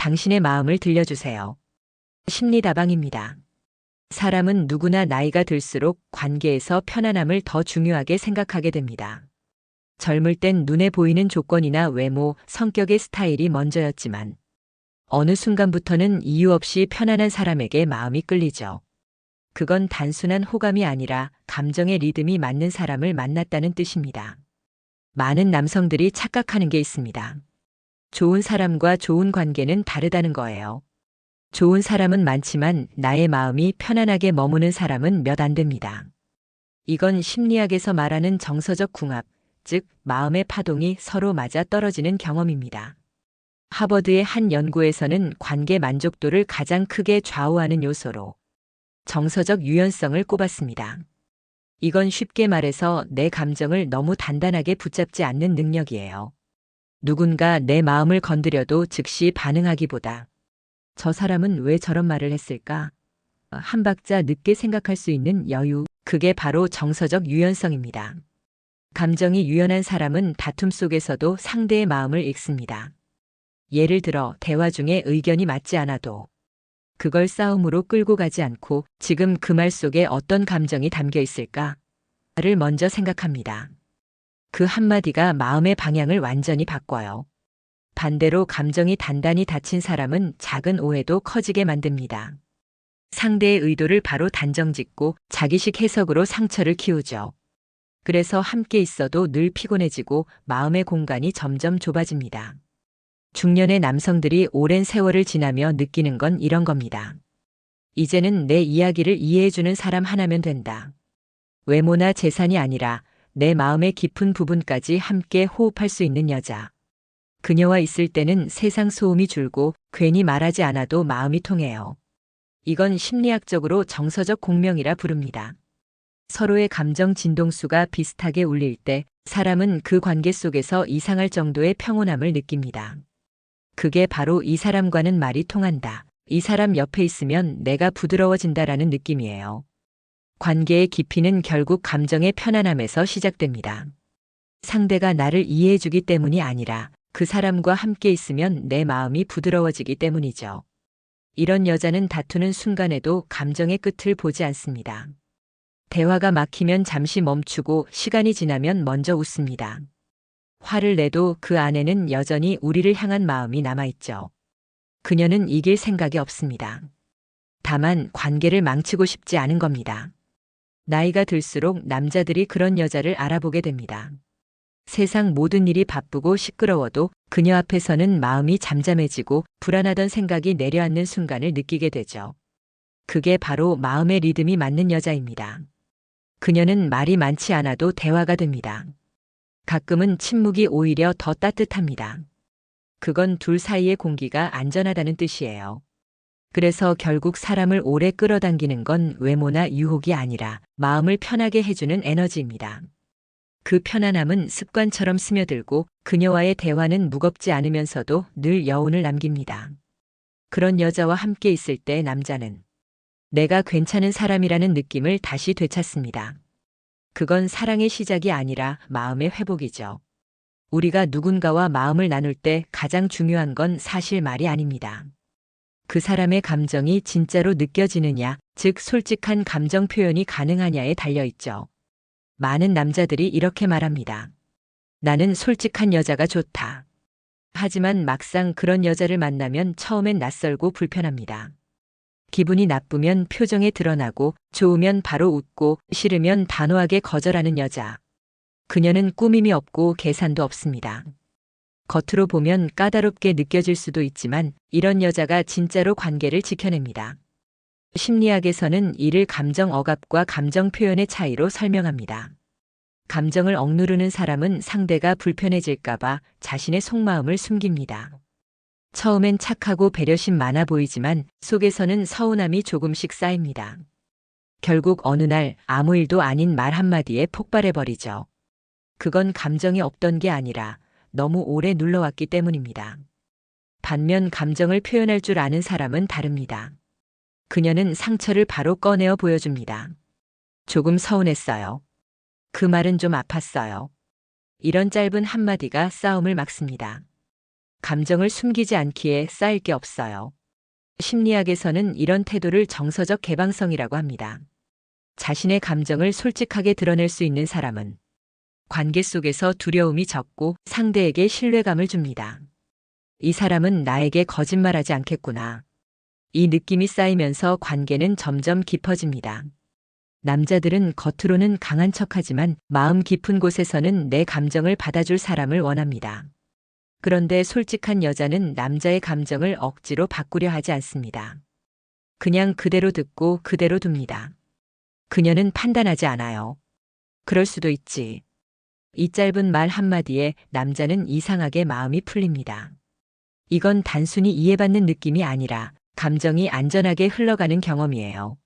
당신의 마음을 들려주세요. 심리다방입니다. 사람은 누구나 나이가 들수록 관계에서 편안함을 더 중요하게 생각하게 됩니다. 젊을 땐 눈에 보이는 조건이나 외모, 성격의 스타일이 먼저였지만 어느 순간부터는 이유 없이 편안한 사람에게 마음이 끌리죠. 그건 단순한 호감이 아니라 감정의 리듬이 맞는 사람을 만났다는 뜻입니다. 많은 남성들이 착각하는 게 있습니다. 좋은 사람과 좋은 관계는 다르다는 거예요. 좋은 사람은 많지만 나의 마음이 편안하게 머무는 사람은 몇 안 됩니다. 이건 심리학에서 말하는 정서적 궁합, 즉 마음의 파동이 서로 맞아 떨어지는 경험입니다. 하버드의 한 연구에서는 관계 만족도를 가장 크게 좌우하는 요소로 정서적 유연성을 꼽았습니다. 이건 쉽게 말해서 내 감정을 너무 단단하게 붙잡지 않는 능력이에요. 누군가 내 마음을 건드려도 즉시 반응하기보다 저 사람은 왜 저런 말을 했을까? 한 박자 늦게 생각할 수 있는 여유, 그게 바로 정서적 유연성입니다. 감정이 유연한 사람은 다툼 속에서도 상대의 마음을 읽습니다. 예를 들어 대화 중에 의견이 맞지 않아도 그걸 싸움으로 끌고 가지 않고 지금 그 말 속에 어떤 감정이 담겨 있을까를 먼저 생각합니다. 그 한마디가 마음의 방향을 완전히 바꿔요. 반대로 감정이 단단히 닫힌 사람은 작은 오해도 커지게 만듭니다. 상대의 의도를 바로 단정짓고 자기식 해석으로 상처를 키우죠. 그래서 함께 있어도 늘 피곤해지고 마음의 공간이 점점 좁아집니다. 중년의 남성들이 오랜 세월을 지나며 느끼는 건 이런 겁니다. 이제는 내 이야기를 이해해주는 사람 하나면 된다. 외모나 재산이 아니라 내 마음의 깊은 부분까지 함께 호흡할 수 있는 여자. 그녀와 있을 때는 세상 소음이 줄고 괜히 말하지 않아도 마음이 통해요. 이건 심리학적으로 정서적 공명이라 부릅니다. 서로의 감정 진동수가 비슷하게 울릴 때 사람은 그 관계 속에서 이상할 정도의 평온함을 느낍니다. 그게 바로 이 사람과는 말이 통한다. 이 사람 옆에 있으면 내가 부드러워진다라는 느낌이에요. 관계의 깊이는 결국 감정의 편안함에서 시작됩니다. 상대가 나를 이해해주기 때문이 아니라 그 사람과 함께 있으면 내 마음이 부드러워지기 때문이죠. 이런 여자는 다투는 순간에도 감정의 끝을 보지 않습니다. 대화가 막히면 잠시 멈추고 시간이 지나면 먼저 웃습니다. 화를 내도 그 안에는 여전히 우리를 향한 마음이 남아있죠. 그녀는 이길 생각이 없습니다. 다만 관계를 망치고 싶지 않은 겁니다. 나이가 들수록 남자들이 그런 여자를 알아보게 됩니다. 세상 모든 일이 바쁘고 시끄러워도 그녀 앞에서는 마음이 잠잠해지고 불안하던 생각이 내려앉는 순간을 느끼게 되죠. 그게 바로 마음의 리듬이 맞는 여자입니다. 그녀는 말이 많지 않아도 대화가 됩니다. 가끔은 침묵이 오히려 더 따뜻합니다. 그건 둘 사이의 공기가 안전하다는 뜻이에요. 그래서 결국 사람을 오래 끌어당기는 건 외모나 유혹이 아니라 마음을 편하게 해주는 에너지입니다. 그 편안함은 습관처럼 스며들고 그녀와의 대화는 무겁지 않으면서도 늘 여운을 남깁니다. 그런 여자와 함께 있을 때 남자는 내가 괜찮은 사람이라는 느낌을 다시 되찾습니다. 그건 사랑의 시작이 아니라 마음의 회복이죠. 우리가 누군가와 마음을 나눌 때 가장 중요한 건 사실 말이 아닙니다. 그 사람의 감정이 진짜로 느껴지느냐, 즉 솔직한 감정 표현이 가능하냐에 달려있죠. 많은 남자들이 이렇게 말합니다. 나는 솔직한 여자가 좋다. 하지만 막상 그런 여자를 만나면 처음엔 낯설고 불편합니다. 기분이 나쁘면 표정에 드러나고 좋으면 바로 웃고 싫으면 단호하게 거절하는 여자. 그녀는 꾸밈이 없고 계산도 없습니다. 겉으로 보면 까다롭게 느껴질 수도 있지만 이런 여자가 진짜로 관계를 지켜냅니다. 심리학에서는 이를 감정 억압과 감정 표현의 차이로 설명합니다. 감정을 억누르는 사람은 상대가 불편해질까봐 자신의 속마음을 숨깁니다. 처음엔 착하고 배려심 많아 보이지만 속에서는 서운함이 조금씩 쌓입니다. 결국 어느 날 아무 일도 아닌 말 한마디에 폭발해버리죠. 그건 감정이 없던 게 아니라 너무 오래 눌러왔기 때문입니다. 반면 감정을 표현할 줄 아는 사람은 다릅니다. 그녀는 상처를 바로 꺼내어 보여줍니다. 조금 서운했어요. 그 말은 좀 아팠어요. 이런 짧은 한마디가 싸움을 막습니다. 감정을 숨기지 않기에 쌓일 게 없어요. 심리학에서는 이런 태도를 정서적 개방성이라고 합니다. 자신의 감정을 솔직하게 드러낼 수 있는 사람은 관계 속에서 두려움이 적고 상대에게 신뢰감을 줍니다. 이 사람은 나에게 거짓말하지 않겠구나. 이 느낌이 쌓이면서 관계는 점점 깊어집니다. 남자들은 겉으로는 강한 척하지만 마음 깊은 곳에서는 내 감정을 받아줄 사람을 원합니다. 그런데 솔직한 여자는 남자의 감정을 억지로 바꾸려 하지 않습니다. 그냥 그대로 듣고 그대로 둡니다. 그녀는 판단하지 않아요. 그럴 수도 있지. 이 짧은 말 한마디에 남자는 이상하게 마음이 풀립니다. 이건 단순히 이해받는 느낌이 아니라 감정이 안전하게 흘러가는 경험이에요.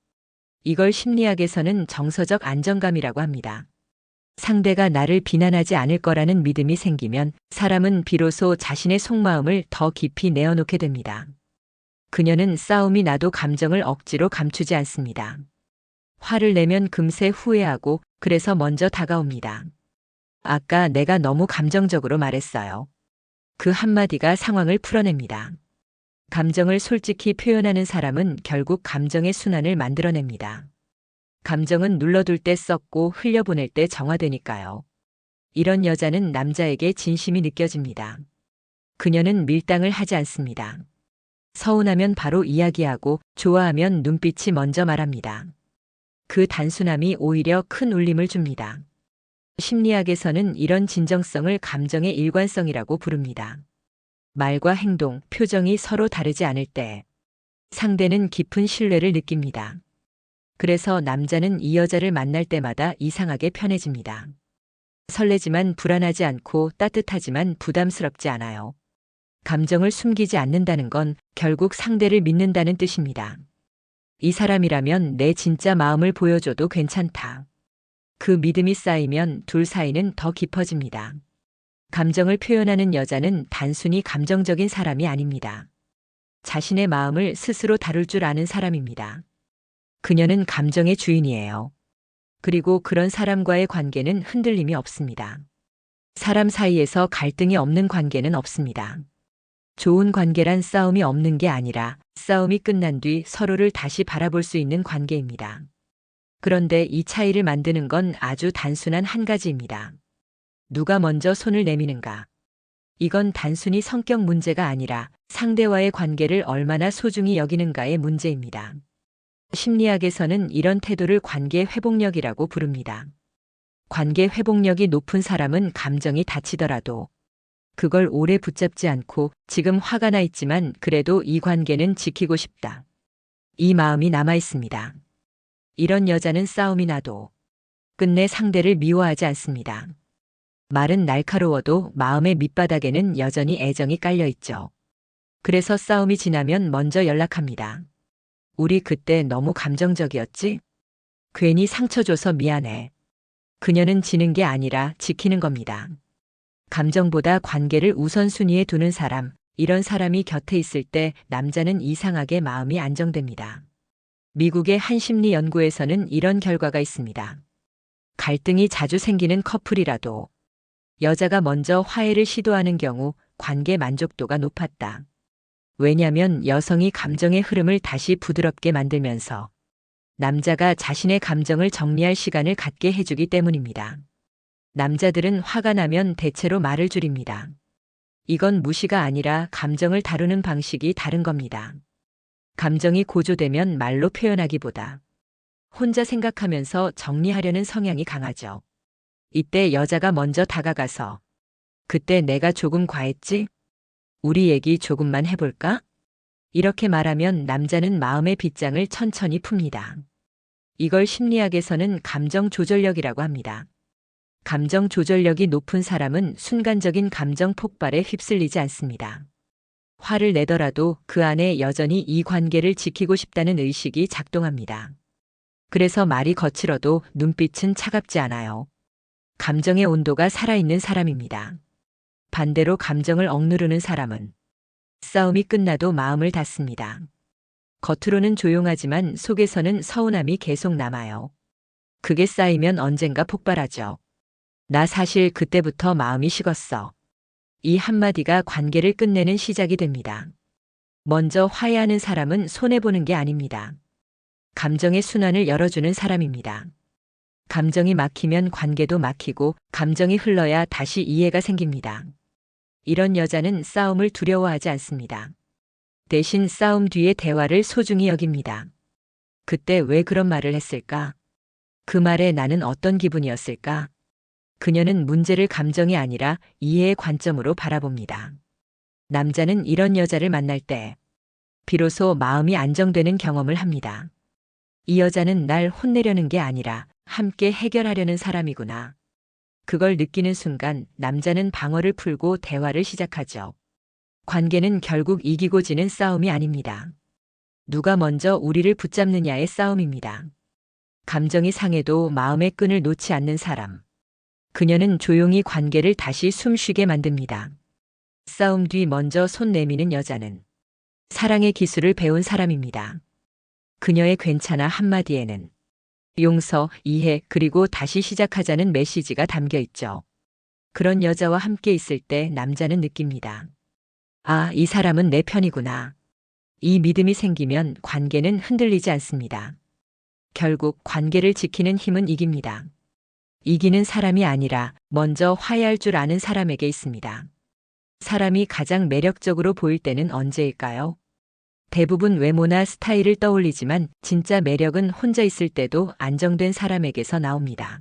이걸 심리학에서는 정서적 안정감이라고 합니다. 상대가 나를 비난하지 않을 거라는 믿음이 생기면 사람은 비로소 자신의 속마음을 더 깊이 내어놓게 됩니다. 그녀는 싸움이 나도 감정을 억지로 감추지 않습니다. 화를 내면 금세 후회하고 그래서 먼저 다가옵니다. 아까 내가 너무 감정적으로 말했어요. 그 한마디가 상황을 풀어냅니다. 감정을 솔직히 표현하는 사람은 결국 감정의 순환을 만들어냅니다. 감정은 눌러둘 때 썩고 흘려보낼 때 정화되니까요. 이런 여자는 남자에게 진심이 느껴집니다. 그녀는 밀당을 하지 않습니다. 서운하면 바로 이야기하고 좋아하면 눈빛이 먼저 말합니다. 그 단순함이 오히려 큰 울림을 줍니다. 심리학에서는 이런 진정성을 감정의 일관성이라고 부릅니다. 말과 행동, 표정이 서로 다르지 않을 때 상대는 깊은 신뢰를 느낍니다. 그래서 남자는 이 여자를 만날 때마다 이상하게 편해집니다. 설레지만 불안하지 않고 따뜻하지만 부담스럽지 않아요. 감정을 숨기지 않는다는 건 결국 상대를 믿는다는 뜻입니다. 이 사람이라면 내 진짜 마음을 보여줘도 괜찮다. 그 믿음이 쌓이면 둘 사이는 더 깊어집니다. 감정을 표현하는 여자는 단순히 감정적인 사람이 아닙니다. 자신의 마음을 스스로 다룰 줄 아는 사람입니다. 그녀는 감정의 주인이에요. 그리고 그런 사람과의 관계는 흔들림이 없습니다. 사람 사이에서 갈등이 없는 관계는 없습니다. 좋은 관계란 싸움이 없는 게 아니라 싸움이 끝난 뒤 서로를 다시 바라볼 수 있는 관계입니다. 그런데 이 차이를 만드는 건 아주 단순한 한 가지입니다. 누가 먼저 손을 내미는가? 이건 단순히 성격 문제가 아니라 상대와의 관계를 얼마나 소중히 여기는가의 문제입니다. 심리학에서는 이런 태도를 관계 회복력이라고 부릅니다. 관계 회복력이 높은 사람은 감정이 다치더라도 그걸 오래 붙잡지 않고 지금 화가 나 있지만 그래도 이 관계는 지키고 싶다. 이 마음이 남아 있습니다. 이런 여자는 싸움이 나도 끝내 상대를 미워하지 않습니다. 말은 날카로워도 마음의 밑바닥에는 여전히 애정이 깔려 있죠. 그래서 싸움이 지나면 먼저 연락합니다. 우리 그때 너무 감정적이었지? 괜히 상처 줘서 미안해. 그녀는 지는 게 아니라 지키는 겁니다. 감정보다 관계를 우선순위에 두는 사람, 이런 사람이 곁에 있을 때 남자는 이상하게 마음이 안정됩니다. 미국의 한 심리 연구에서는 이런 결과가 있습니다. 갈등이 자주 생기는 커플이라도 여자가 먼저 화해를 시도하는 경우 관계 만족도가 높았다. 왜냐하면 여성이 감정의 흐름을 다시 부드럽게 만들면서 남자가 자신의 감정을 정리할 시간을 갖게 해주기 때문입니다. 남자들은 화가 나면 대체로 말을 줄입니다. 이건 무시가 아니라 감정을 다루는 방식이 다른 겁니다. 감정이 고조되면 말로 표현하기보다 혼자 생각하면서 정리하려는 성향이 강하죠. 이때 여자가 먼저 다가가서 그때 내가 조금 과했지? 우리 얘기 조금만 해볼까? 이렇게 말하면 남자는 마음의 빗장을 천천히 풉니다. 이걸 심리학에서는 감정 조절력이라고 합니다. 감정 조절력이 높은 사람은 순간적인 감정 폭발에 휩쓸리지 않습니다. 화를 내더라도 그 안에 여전히 이 관계를 지키고 싶다는 의식이 작동합니다. 그래서 말이 거칠어도 눈빛은 차갑지 않아요. 감정의 온도가 살아있는 사람입니다. 반대로 감정을 억누르는 사람은 싸움이 끝나도 마음을 닫습니다. 겉으로는 조용하지만 속에서는 서운함이 계속 남아요. 그게 쌓이면 언젠가 폭발하죠. 나 사실 그때부터 마음이 식었어. 이 한마디가 관계를 끝내는 시작이 됩니다. 먼저 화해하는 사람은 손해보는 게 아닙니다. 감정의 순환을 열어주는 사람입니다. 감정이 막히면 관계도 막히고 감정이 흘러야 다시 이해가 생깁니다. 이런 여자는 싸움을 두려워하지 않습니다. 대신 싸움 뒤의 대화를 소중히 여깁니다. 그때 왜 그런 말을 했을까? 그 말에 나는 어떤 기분이었을까? 그녀는 문제를 감정이 아니라 이해의 관점으로 바라봅니다. 남자는 이런 여자를 만날 때 비로소 마음이 안정되는 경험을 합니다. 이 여자는 날 혼내려는 게 아니라 함께 해결하려는 사람이구나. 그걸 느끼는 순간 남자는 방어를 풀고 대화를 시작하죠. 관계는 결국 이기고 지는 싸움이 아닙니다. 누가 먼저 우리를 붙잡느냐의 싸움입니다. 감정이 상해도 마음의 끈을 놓지 않는 사람. 그녀는 조용히 관계를 다시 숨쉬게 만듭니다. 싸움 뒤 먼저 손 내미는 여자는 사랑의 기술을 배운 사람입니다. 그녀의 괜찮아 한마디에는 용서, 이해, 그리고 다시 시작하자는 메시지가 담겨 있죠. 그런 여자와 함께 있을 때 남자는 느낍니다. 아, 이 사람은 내 편이구나. 이 믿음이 생기면 관계는 흔들리지 않습니다. 결국 관계를 지키는 힘은 이깁니다. 이기는 사람이 아니라 먼저 화해할 줄 아는 사람에게 있습니다. 사람이 가장 매력적으로 보일 때는 언제일까요? 대부분 외모나 스타일을 떠올리지만 진짜 매력은 혼자 있을 때도 안정된 사람에게서 나옵니다.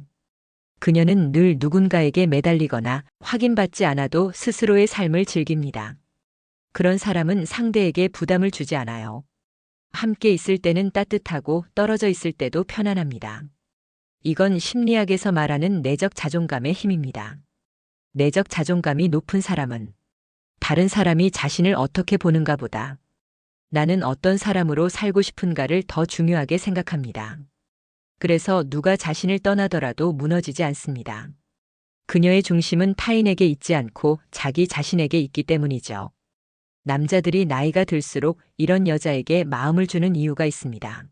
그녀는 늘 누군가에게 매달리거나 확인받지 않아도 스스로의 삶을 즐깁니다. 그런 사람은 상대에게 부담을 주지 않아요. 함께 있을 때는 따뜻하고 떨어져 있을 때도 편안합니다. 이건 심리학에서 말하는 내적 자존감의 힘입니다. 내적 자존감이 높은 사람은 다른 사람이 자신을 어떻게 보는가 보다 나는 어떤 사람으로 살고 싶은가를 더 중요하게 생각합니다. 그래서 누가 자신을 떠나더라도 무너지지 않습니다. 그녀의 중심은 타인에게 있지 않고 자기 자신에게 있기 때문이죠. 남자들이 나이가 들수록 이런 여자에게 마음을 주는 이유가 있습니다.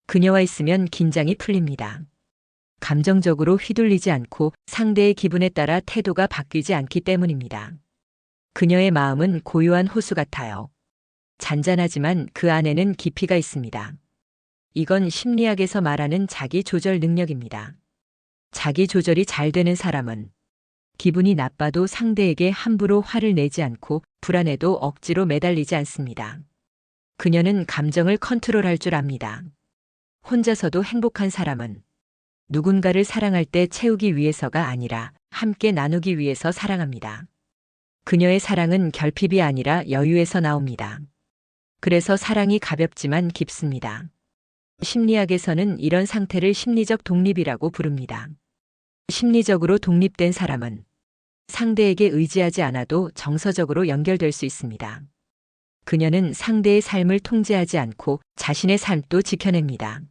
그녀와 있으면 긴장이 풀립니다. 감정적으로 휘둘리지 않고 상대의 기분에 따라 태도가 바뀌지 않기 때문입니다. 그녀의 마음은 고요한 호수 같아요. 잔잔하지만 그 안에는 깊이가 있습니다. 이건 심리학에서 말하는 자기 조절 능력입니다. 자기 조절이 잘 되는 사람은 기분이 나빠도 상대에게 함부로 화를 내지 않고 불안해도 억지로 매달리지 않습니다. 그녀는 감정을 컨트롤할 줄 압니다. 혼자서도 행복한 사람은 누군가를 사랑할 때 채우기 위해서가 아니라 함께 나누기 위해서 사랑합니다. 그녀의 사랑은 결핍이 아니라 여유에서 나옵니다. 그래서 사랑이 가볍지만 깊습니다. 심리학에서는 이런 상태를 심리적 독립이라고 부릅니다. 심리적으로 독립된 사람은 상대에게 의지하지 않아도 정서적으로 연결될 수 있습니다. 그녀는 상대의 삶을 통제하지 않고 자신의 삶도 지켜냅니다.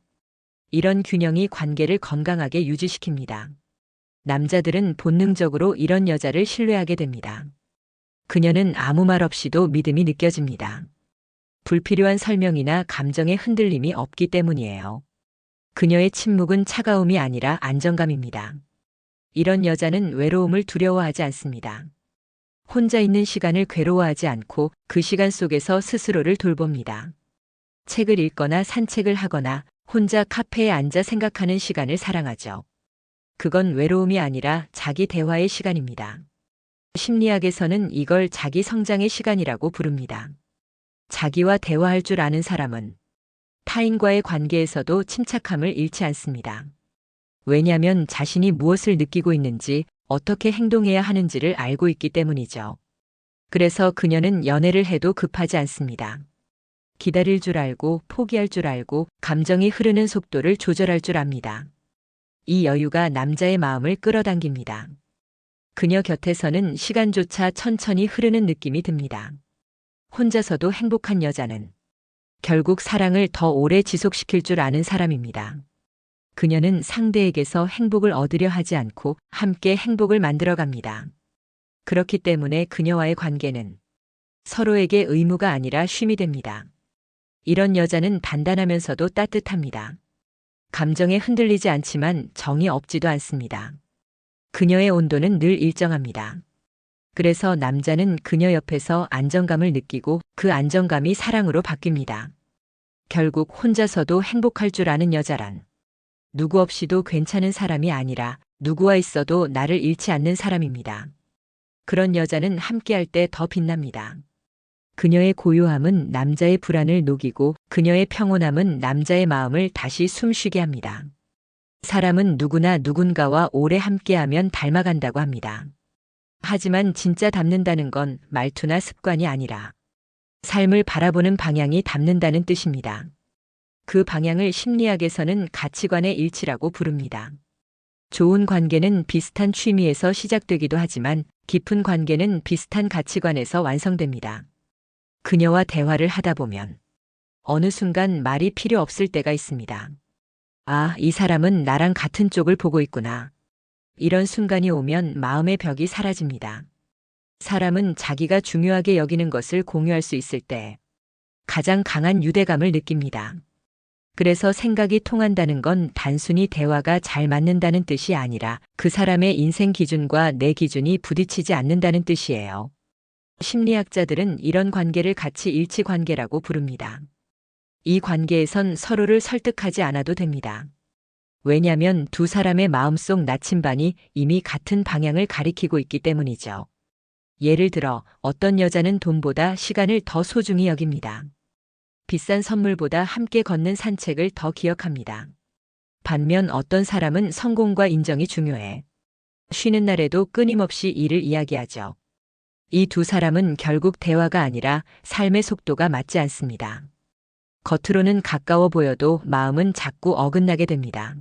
이런 균형이 관계를 건강하게 유지시킵니다. 남자들은 본능적으로 이런 여자를 신뢰하게 됩니다. 그녀는 아무 말 없이도 믿음이 느껴집니다. 불필요한 설명이나 감정의 흔들림이 없기 때문이에요. 그녀의 침묵은 차가움이 아니라 안정감입니다. 이런 여자는 외로움을 두려워하지 않습니다. 혼자 있는 시간을 괴로워하지 않고 그 시간 속에서 스스로를 돌봅니다. 책을 읽거나 산책을 하거나 혼자 카페에 앉아 생각하는 시간을 사랑하죠. 그건 외로움이 아니라 자기 대화의 시간입니다. 심리학에서는 이걸 자기 성장의 시간이라고 부릅니다. 자기와 대화할 줄 아는 사람은 타인과의 관계에서도 침착함을 잃지 않습니다. 왜냐하면 자신이 무엇을 느끼고 있는지 어떻게 행동해야 하는지를 알고 있기 때문이죠. 그래서 그녀는 연애를 해도 급하지 않습니다. 기다릴 줄 알고 포기할 줄 알고 감정이 흐르는 속도를 조절할 줄 압니다. 이 여유가 남자의 마음을 끌어당깁니다. 그녀 곁에서는 시간조차 천천히 흐르는 느낌이 듭니다. 혼자서도 행복한 여자는 결국 사랑을 더 오래 지속시킬 줄 아는 사람입니다. 그녀는 상대에게서 행복을 얻으려 하지 않고 함께 행복을 만들어갑니다. 그렇기 때문에 그녀와의 관계는 서로에게 의무가 아니라 쉼이 됩니다. 이런 여자는 단단하면서도 따뜻합니다. 감정에 흔들리지 않지만 정이 없지도 않습니다. 그녀의 온도는 늘 일정합니다. 그래서 남자는 그녀 옆에서 안정감을 느끼고 그 안정감이 사랑으로 바뀝니다. 결국 혼자서도 행복할 줄 아는 여자란 누구 없이도 괜찮은 사람이 아니라 누구와 있어도 나를 잃지 않는 사람입니다. 그런 여자는 함께할 때 더 빛납니다. 그녀의 고요함은 남자의 불안을 녹이고 그녀의 평온함은 남자의 마음을 다시 숨쉬게 합니다. 사람은 누구나 누군가와 오래 함께하면 닮아간다고 합니다. 하지만 진짜 닮는다는 건 말투나 습관이 아니라 삶을 바라보는 방향이 닮는다는 뜻입니다. 그 방향을 심리학에서는 가치관의 일치라고 부릅니다. 좋은 관계는 비슷한 취미에서 시작되기도 하지만 깊은 관계는 비슷한 가치관에서 완성됩니다. 그녀와 대화를 하다 보면 어느 순간 말이 필요 없을 때가 있습니다. 아, 이 사람은 나랑 같은 쪽을 보고 있구나. 이런 순간이 오면 마음의 벽이 사라집니다. 사람은 자기가 중요하게 여기는 것을 공유할 수 있을 때 가장 강한 유대감을 느낍니다. 그래서 생각이 통한다는 건 단순히 대화가 잘 맞는다는 뜻이 아니라 그 사람의 인생 기준과 내 기준이 부딪히지 않는다는 뜻이에요. 심리학자들은 이런 관계를 가치 일치 관계라고 부릅니다. 이 관계에선 서로를 설득하지 않아도 됩니다. 왜냐하면 두 사람의 마음속 나침반이 이미 같은 방향을 가리키고 있기 때문이죠. 예를 들어 어떤 여자는 돈보다 시간을 더 소중히 여깁니다. 비싼 선물보다 함께 걷는 산책을 더 기억합니다. 반면 어떤 사람은 성공과 인정이 중요해 쉬는 날에도 끊임없이 일을 이야기하죠. 이 두 사람은 결국 대화가 아니라 삶의 속도가 맞지 않습니다. 겉으로는 가까워 보여도 마음은 자꾸 어긋나게 됩니다.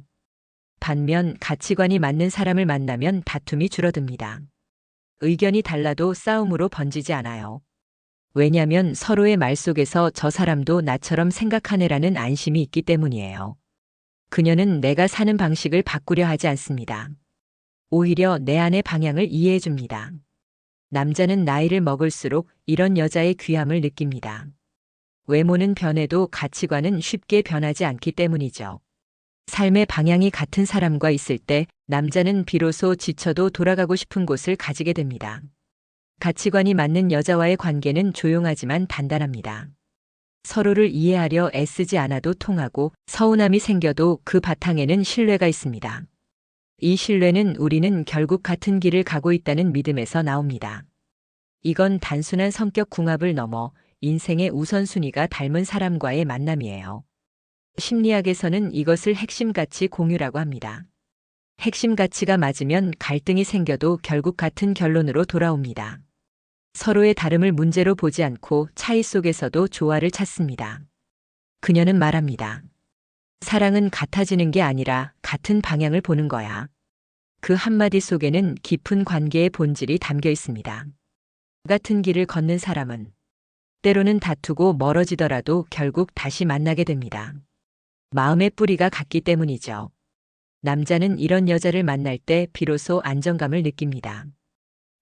반면 가치관이 맞는 사람을 만나면 다툼이 줄어듭니다. 의견이 달라도 싸움으로 번지지 않아요. 왜냐하면 서로의 말 속에서 저 사람도 나처럼 생각하네라는 안심이 있기 때문이에요. 그녀는 내가 사는 방식을 바꾸려 하지 않습니다. 오히려 내 안의 방향을 이해해 줍니다. 남자는 나이를 먹을수록 이런 여자의 귀함을 느낍니다. 외모는 변해도 가치관은 쉽게 변하지 않기 때문이죠. 삶의 방향이 같은 사람과 있을 때 남자는 비로소 지쳐도 돌아가고 싶은 곳을 가지게 됩니다. 가치관이 맞는 여자와의 관계는 조용하지만 단단합니다. 서로를 이해하려 애쓰지 않아도 통하고 서운함이 생겨도 그 바탕에는 신뢰가 있습니다. 이 신뢰는 우리는 결국 같은 길을 가고 있다는 믿음에서 나옵니다. 이건 단순한 성격 궁합을 넘어 인생의 우선순위가 닮은 사람과의 만남이에요. 심리학에서는 이것을 핵심 가치 공유라고 합니다. 핵심 가치가 맞으면 갈등이 생겨도 결국 같은 결론으로 돌아옵니다. 서로의 다름을 문제로 보지 않고 차이 속에서도 조화를 찾습니다. 그녀는 말합니다. 사랑은 같아지는 게 아니라 같은 방향을 보는 거야. 그 한마디 속에는 깊은 관계의 본질이 담겨 있습니다. 같은 길을 걷는 사람은 때로는 다투고 멀어지더라도 결국 다시 만나게 됩니다. 마음의 뿌리가 같기 때문이죠. 남자는 이런 여자를 만날 때 비로소 안정감을 느낍니다.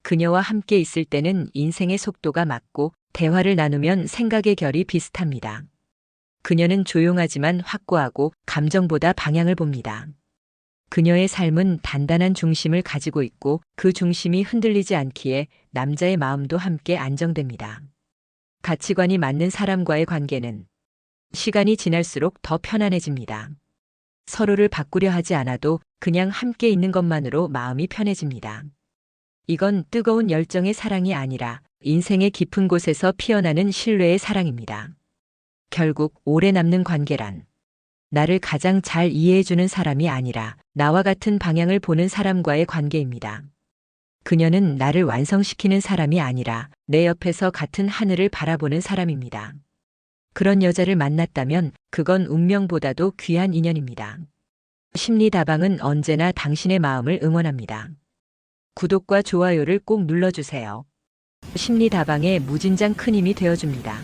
그녀와 함께 있을 때는 인생의 속도가 맞고 대화를 나누면 생각의 결이 비슷합니다. 그녀는 조용하지만 확고하고 감정보다 방향을 봅니다. 그녀의 삶은 단단한 중심을 가지고 있고 그 중심이 흔들리지 않기에 남자의 마음도 함께 안정됩니다. 가치관이 맞는 사람과의 관계는 시간이 지날수록 더 편안해집니다. 서로를 바꾸려 하지 않아도 그냥 함께 있는 것만으로 마음이 편해집니다. 이건 뜨거운 열정의 사랑이 아니라 인생의 깊은 곳에서 피어나는 신뢰의 사랑입니다. 결국 오래 남는 관계란 나를 가장 잘 이해해주는 사람이 아니라 나와 같은 방향을 보는 사람과의 관계입니다. 그녀는 나를 완성시키는 사람이 아니라 내 옆에서 같은 하늘을 바라보는 사람입니다. 그런 여자를 만났다면 그건 운명보다도 귀한 인연입니다. 심리다방은 언제나 당신의 마음을 응원합니다. 구독과 좋아요를 꼭 눌러주세요. 심리다방의 무진장 큰 힘이 되어줍니다.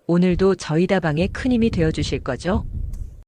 오늘도 저희 다방에 큰 힘이 되어주실 거죠?